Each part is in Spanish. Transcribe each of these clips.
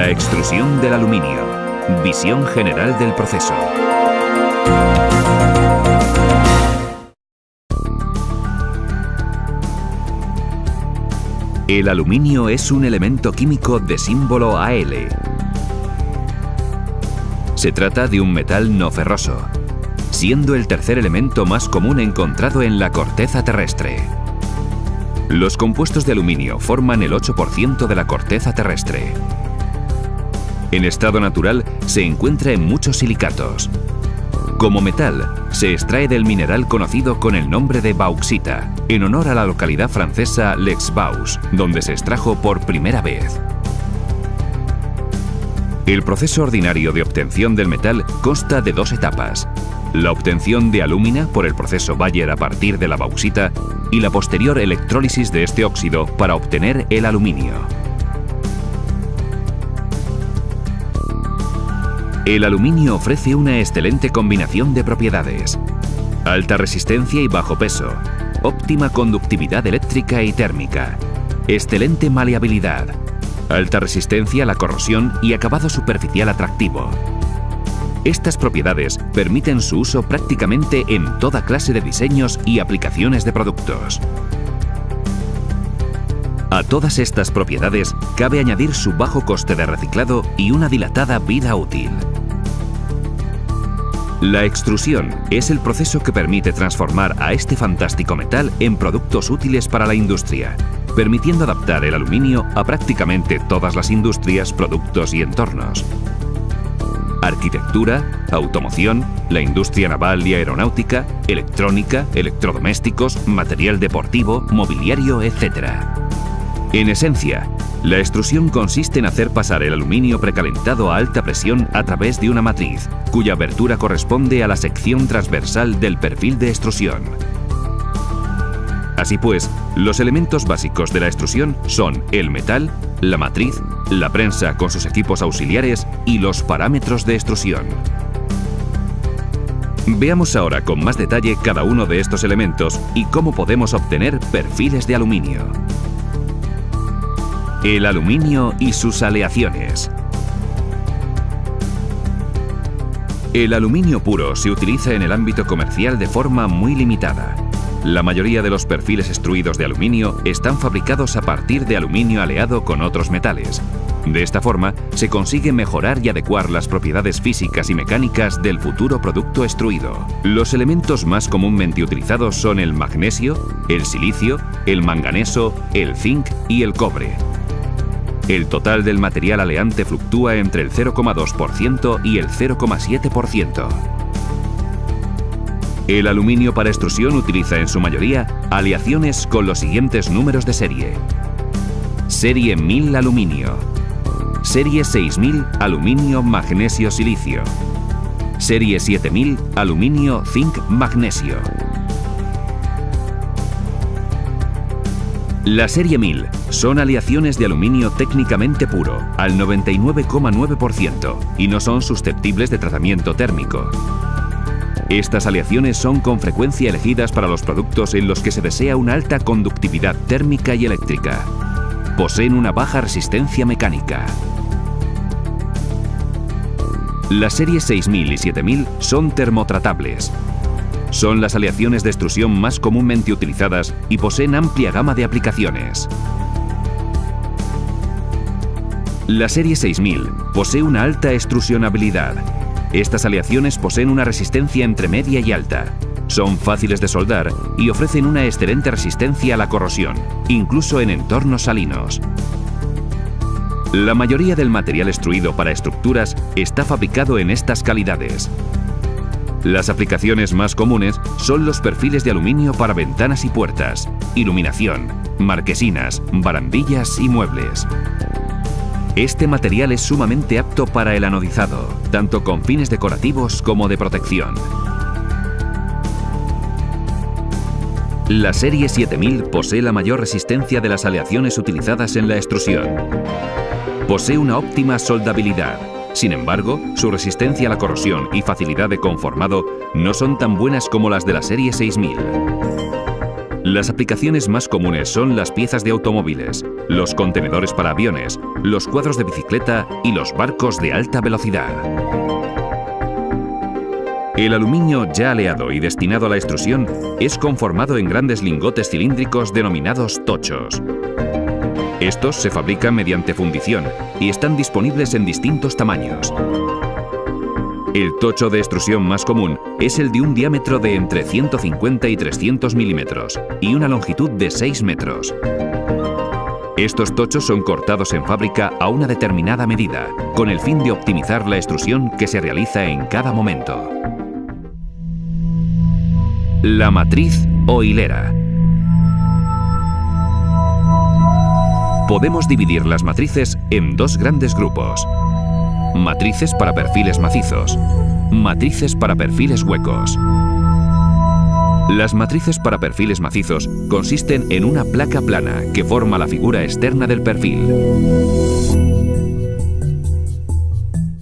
La extrusión del aluminio. Visión general del proceso. El aluminio es un elemento químico de símbolo Al. Se trata de un metal no ferroso, siendo el tercer elemento más común encontrado en la corteza terrestre. Los compuestos de aluminio forman el 8% de la corteza terrestre. En estado natural se encuentra en muchos silicatos. Como metal, se extrae del mineral conocido con el nombre de bauxita, en honor a la localidad francesa l'Aix-Vaux, donde se extrajo por primera vez. El proceso ordinario de obtención del metal consta de dos etapas: la obtención de alúmina por el proceso Bayer a partir de la bauxita y la posterior electrólisis de este óxido para obtener el aluminio. El aluminio ofrece una excelente combinación de propiedades: alta resistencia y bajo peso, óptima conductividad eléctrica y térmica, excelente maleabilidad, alta resistencia a la corrosión y acabado superficial atractivo. Estas propiedades permiten su uso prácticamente en toda clase de diseños y aplicaciones de productos. A todas estas propiedades cabe añadir su bajo coste de reciclado y una dilatada vida útil. La extrusión es el proceso que permite transformar a este fantástico metal en productos útiles para la industria, permitiendo adaptar el aluminio a prácticamente todas las industrias, productos y entornos. Arquitectura, automoción, la industria naval y aeronáutica, electrónica, electrodomésticos, material deportivo, mobiliario, etc. En esencia, la extrusión consiste en hacer pasar el aluminio precalentado a alta presión a través de una matriz, cuya abertura corresponde a la sección transversal del perfil de extrusión. Así pues, los elementos básicos de la extrusión son el metal, la matriz, la prensa con sus equipos auxiliares y los parámetros de extrusión. Veamos ahora con más detalle cada uno de estos elementos y cómo podemos obtener perfiles de aluminio. El aluminio y sus aleaciones. El aluminio puro se utiliza en el ámbito comercial de forma muy limitada. La mayoría de los perfiles extruidos de aluminio están fabricados a partir de aluminio aleado con otros metales. De esta forma, se consigue mejorar y adecuar las propiedades físicas y mecánicas del futuro producto extruido. Los elementos más comúnmente utilizados son el magnesio, el silicio, el manganeso, el zinc y el cobre. El total del material aleante fluctúa entre el 0,2% y el 0,7%. El aluminio para extrusión utiliza en su mayoría aleaciones con los siguientes números de serie: Serie 1000 aluminio, Serie 6000 aluminio magnesio silicio, Serie 7000 aluminio zinc magnesio. La serie 1000 son aleaciones de aluminio técnicamente puro, al 99,9%, y no son susceptibles de tratamiento térmico. Estas aleaciones son con frecuencia elegidas para los productos en los que se desea una alta conductividad térmica y eléctrica. Poseen una baja resistencia mecánica. Las series 6000 y 7000 son termotratables. Son las aleaciones de extrusión más comúnmente utilizadas y poseen amplia gama de aplicaciones. La serie 6000 posee una alta extrusionabilidad. Estas aleaciones poseen una resistencia entre media y alta. Son fáciles de soldar y ofrecen una excelente resistencia a la corrosión, incluso en entornos salinos. La mayoría del material extruido para estructuras está fabricado en estas calidades. Las aplicaciones más comunes son los perfiles de aluminio para ventanas y puertas, iluminación, marquesinas, barandillas y muebles. Este material es sumamente apto para el anodizado, tanto con fines decorativos como de protección. La serie 7000 posee la mayor resistencia de las aleaciones utilizadas en la extrusión. Posee una óptima soldabilidad. Sin embargo, su resistencia a la corrosión y facilidad de conformado no son tan buenas como las de la serie 6000. Las aplicaciones más comunes son las piezas de automóviles, los contenedores para aviones, los cuadros de bicicleta y los barcos de alta velocidad. El aluminio ya aleado y destinado a la extrusión es conformado en grandes lingotes cilíndricos denominados tochos. Estos se fabrican mediante fundición y están disponibles en distintos tamaños. El tocho de extrusión más común es el de un diámetro de entre 150 y 300 milímetros y una longitud de 6 metros. Estos tochos son cortados en fábrica a una determinada medida, con el fin de optimizar la extrusión que se realiza en cada momento. La matriz o hilera. Podemos dividir las matrices en dos grandes grupos. Matrices para perfiles macizos, matrices para perfiles huecos. Las matrices para perfiles macizos consisten en una placa plana que forma la figura externa del perfil.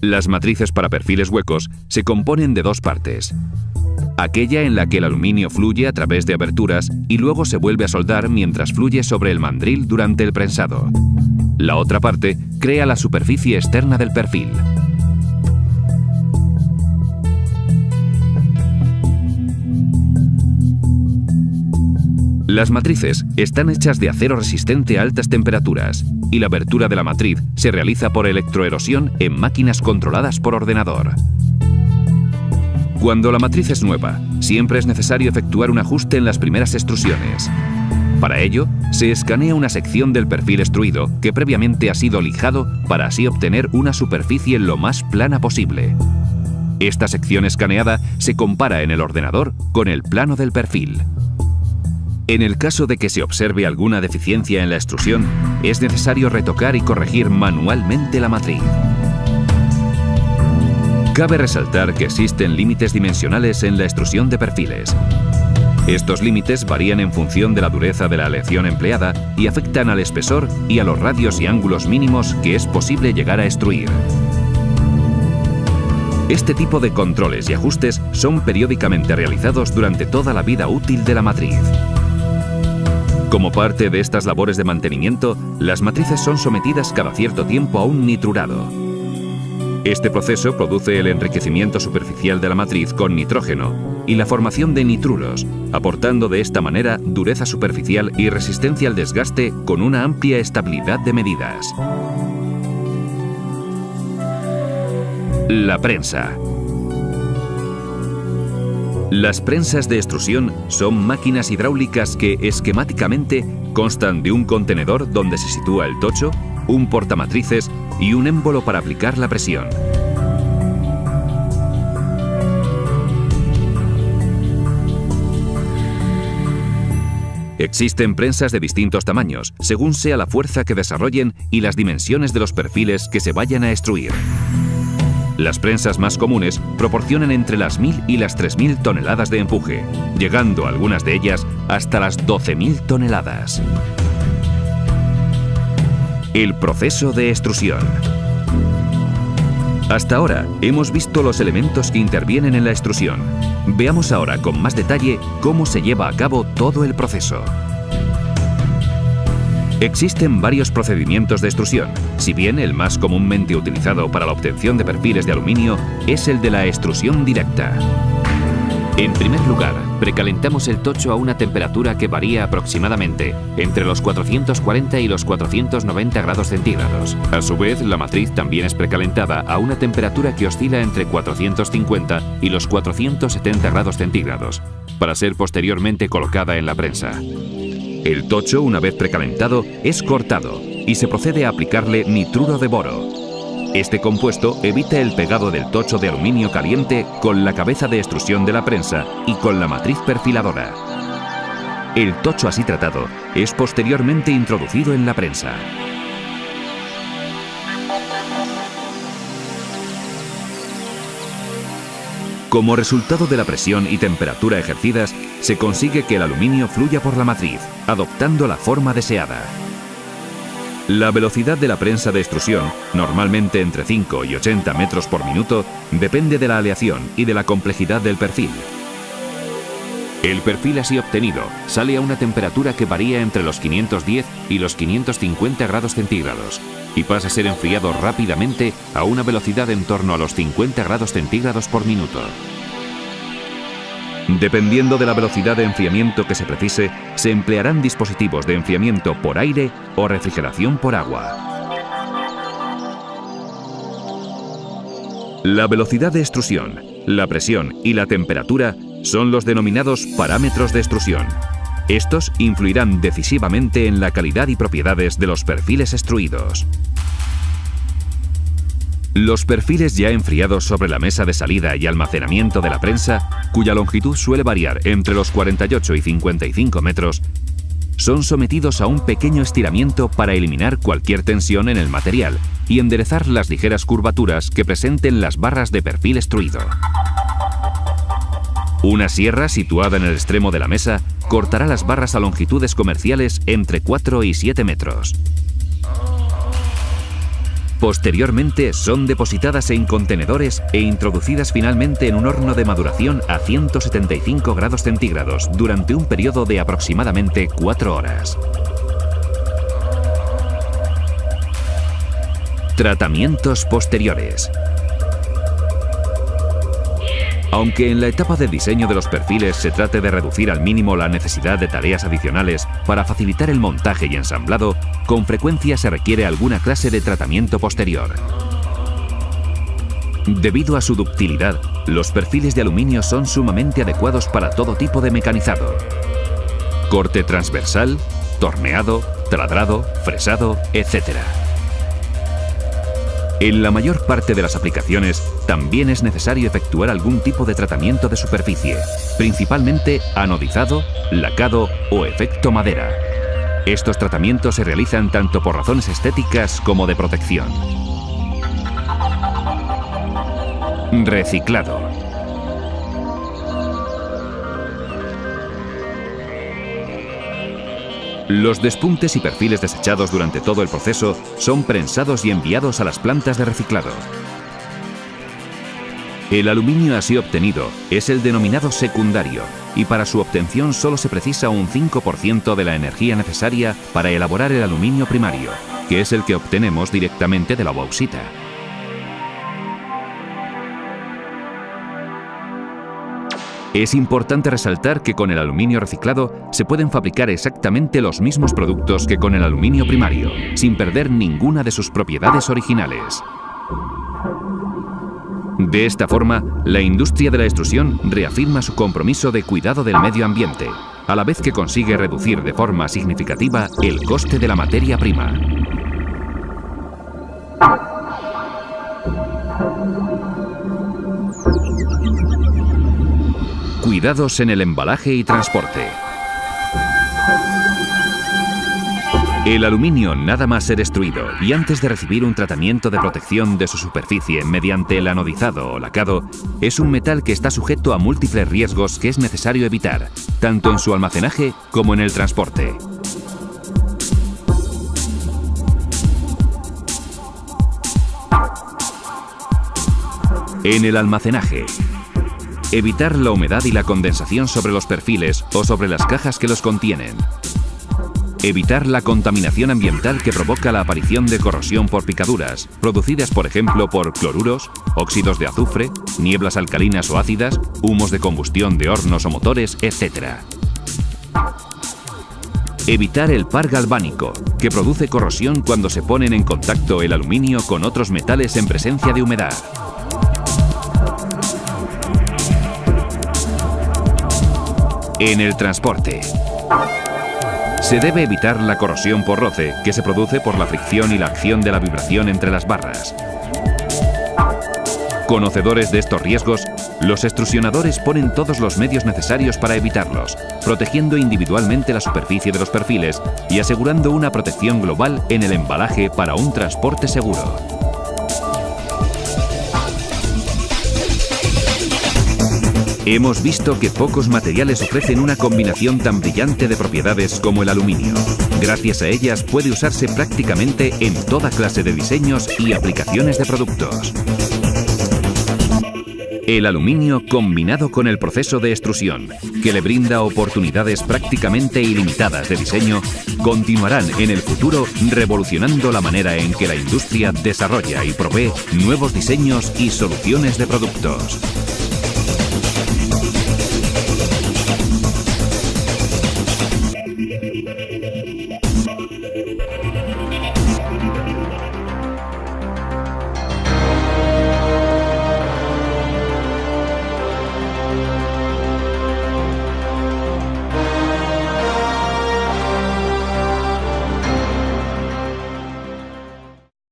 Las matrices para perfiles huecos se componen de dos partes. Aquella en la que el aluminio fluye a través de aberturas y luego se vuelve a soldar mientras fluye sobre el mandril durante el prensado. La otra parte crea la superficie externa del perfil. Las matrices están hechas de acero resistente a altas temperaturas y la abertura de la matriz se realiza por electroerosión en máquinas controladas por ordenador. Cuando la matriz es nueva, siempre es necesario efectuar un ajuste en las primeras extrusiones. Para ello, se escanea una sección del perfil extruido que previamente ha sido lijado para así obtener una superficie lo más plana posible. Esta sección escaneada se compara en el ordenador con el plano del perfil. En el caso de que se observe alguna deficiencia en la extrusión, es necesario retocar y corregir manualmente la matriz. Cabe resaltar que existen límites dimensionales en la extrusión de perfiles. Estos límites varían en función de la dureza de la aleación empleada y afectan al espesor y a los radios y ángulos mínimos que es posible llegar a extruir. Este tipo de controles y ajustes son periódicamente realizados durante toda la vida útil de la matriz. Como parte de estas labores de mantenimiento, las matrices son sometidas cada cierto tiempo a un nitrurado. Este proceso produce el enriquecimiento superficial de la matriz con nitrógeno y la formación de nitruros, aportando de esta manera dureza superficial y resistencia al desgaste con una amplia estabilidad de medidas. La prensa. Las prensas de extrusión son máquinas hidráulicas que esquemáticamente constan de un contenedor donde se sitúa el tocho, un portamatrices y un émbolo para aplicar la presión. Existen prensas de distintos tamaños, según sea la fuerza que desarrollen y las dimensiones de los perfiles que se vayan a extruir. Las prensas más comunes proporcionan entre las 1000 y las 3000 toneladas de empuje, llegando algunas de ellas hasta las 12.000 toneladas. El proceso de extrusión. Hasta ahora hemos visto los elementos que intervienen en la extrusión. Veamos ahora con más detalle cómo se lleva a cabo todo el proceso. Existen varios procedimientos de extrusión, si bien el más comúnmente utilizado para la obtención de perfiles de aluminio es el de la extrusión directa. En primer lugar, precalentamos el tocho a una temperatura que varía aproximadamente entre los 440 y los 490 grados centígrados. A su vez, la matriz también es precalentada a una temperatura que oscila entre 450 y los 470 grados centígrados, para ser posteriormente colocada en la prensa. El tocho, una vez precalentado, es cortado y se procede a aplicarle nitruro de boro. Este compuesto evita el pegado del tocho de aluminio caliente con la cabeza de extrusión de la prensa y con la matriz perfiladora. El tocho así tratado es posteriormente introducido en la prensa. Como resultado de la presión y temperatura ejercidas, se consigue que el aluminio fluya por la matriz, adoptando la forma deseada. La velocidad de la prensa de extrusión, normalmente entre 5 y 80 metros por minuto, depende de la aleación y de la complejidad del perfil. El perfil así obtenido sale a una temperatura que varía entre los 510 y los 550 grados centígrados y pasa a ser enfriado rápidamente a una velocidad en torno a los 50 grados centígrados por minuto. Dependiendo de la velocidad de enfriamiento que se precise, se emplearán dispositivos de enfriamiento por aire o refrigeración por agua. La velocidad de extrusión, la presión y la temperatura son los denominados parámetros de extrusión. Estos influirán decisivamente en la calidad y propiedades de los perfiles extruidos. Los perfiles ya enfriados sobre la mesa de salida y almacenamiento de la prensa, cuya longitud suele variar entre los 48 y 55 metros, son sometidos a un pequeño estiramiento para eliminar cualquier tensión en el material y enderezar las ligeras curvaturas que presenten las barras de perfil extruido. Una sierra situada en el extremo de la mesa cortará las barras a longitudes comerciales entre 4 y 7 metros. Posteriormente son depositadas en contenedores e introducidas finalmente en un horno de maduración a 175 grados centígrados durante un periodo de aproximadamente 4 horas. Tratamientos posteriores. Aunque en la etapa de diseño de los perfiles se trate de reducir al mínimo la necesidad de tareas adicionales para facilitar el montaje y ensamblado, con frecuencia se requiere alguna clase de tratamiento posterior. Debido a su ductilidad, los perfiles de aluminio son sumamente adecuados para todo tipo de mecanizado. Corte transversal, torneado, taladrado, fresado, etc. En la mayor parte de las aplicaciones también es necesario efectuar algún tipo de tratamiento de superficie, principalmente anodizado, lacado o efecto madera. Estos tratamientos se realizan tanto por razones estéticas como de protección. Reciclado. Los despuntes y perfiles desechados durante todo el proceso son prensados y enviados a las plantas de reciclado. El aluminio así obtenido es el denominado secundario y para su obtención solo se precisa un 5% de la energía necesaria para elaborar el aluminio primario, que es el que obtenemos directamente de la bauxita. Es importante resaltar que con el aluminio reciclado se pueden fabricar exactamente los mismos productos que con el aluminio primario, sin perder ninguna de sus propiedades originales. De esta forma, la industria de la extrusión reafirma su compromiso de cuidado del medio ambiente, a la vez que consigue reducir de forma significativa el coste de la materia prima. Cuidados en el embalaje y transporte. El aluminio, nada más ser extruido y antes de recibir un tratamiento de protección de su superficie mediante el anodizado o lacado, es un metal que está sujeto a múltiples riesgos que es necesario evitar, tanto en su almacenaje como en el transporte. En el almacenaje, evitar la humedad y la condensación sobre los perfiles o sobre las cajas que los contienen. Evitar la contaminación ambiental que provoca la aparición de corrosión por picaduras, producidas por ejemplo por cloruros, óxidos de azufre, nieblas alcalinas o ácidas, humos de combustión de hornos o motores, etc. Evitar el par galvánico, que produce corrosión cuando se ponen en contacto el aluminio con otros metales en presencia de humedad. En el transporte, se debe evitar la corrosión por roce, que se produce por la fricción y la acción de la vibración entre las barras. Conocedores de estos riesgos, los extrusionadores ponen todos los medios necesarios para evitarlos, protegiendo individualmente la superficie de los perfiles y asegurando una protección global en el embalaje para un transporte seguro. Hemos visto que pocos materiales ofrecen una combinación tan brillante de propiedades como el aluminio. Gracias a ellas puede usarse prácticamente en toda clase de diseños y aplicaciones de productos. El aluminio combinado con el proceso de extrusión, que le brinda oportunidades prácticamente ilimitadas de diseño, continuarán en el futuro revolucionando la manera en que la industria desarrolla y provee nuevos diseños y soluciones de productos.